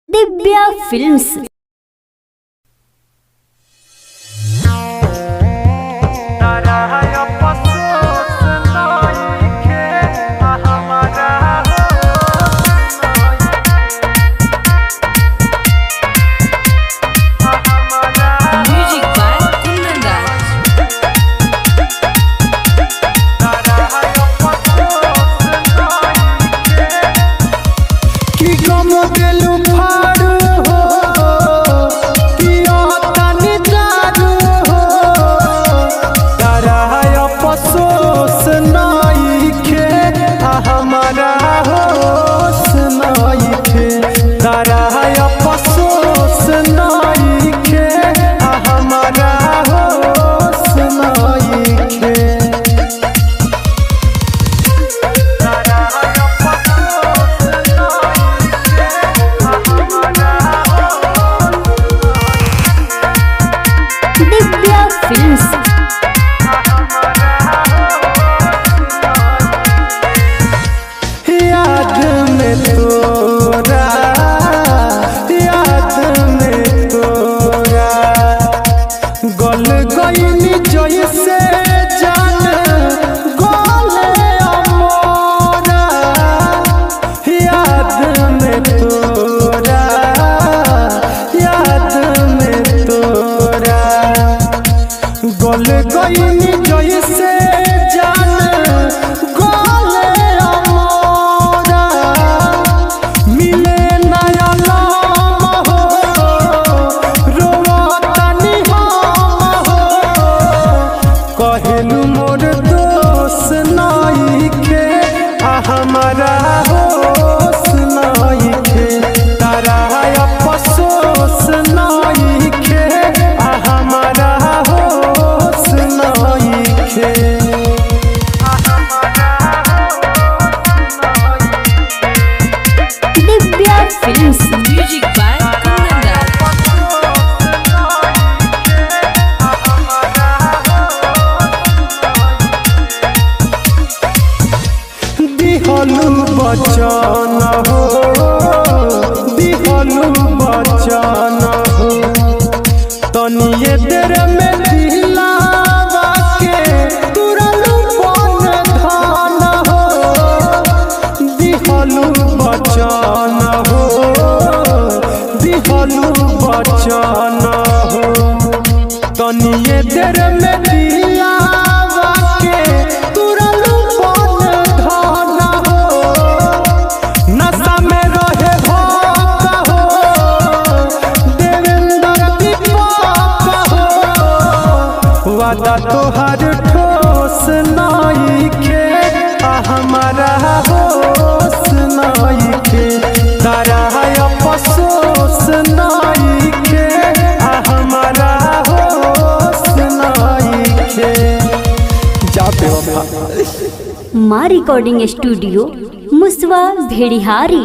Divya films. Divya films. याद में तोरा गल गईनी जैसे जान गले अमोरा। याद में तोरा गल गईनी जैसे जान गले अमोरा। मिले नया नाम हो रोवतानी हम हो। कहलू मोर दोष नइखे हमारा होश नइखे। तारा अफसोस नइखे हमारा होश नइखे। दिव्या फिल्म्स। म्यूजिक बाय दिहलू बचन हो तनिए देर में दिलावा के तुरलू बन धन हो। दिहलू बचन हो तनिए देर में दिलावा के तुरलू बन धन हो। नशा में रहे भक्त हो देवेंद्र दीपक हो। वादा तोहर ठोस नइखे हमारा होश नइखे। तारा अफसोस नइखे हमारा होश नइखे। जाते वफा। माँ रिकॉर्डिंग स्टूडियो मुसवा भेड़िहारी।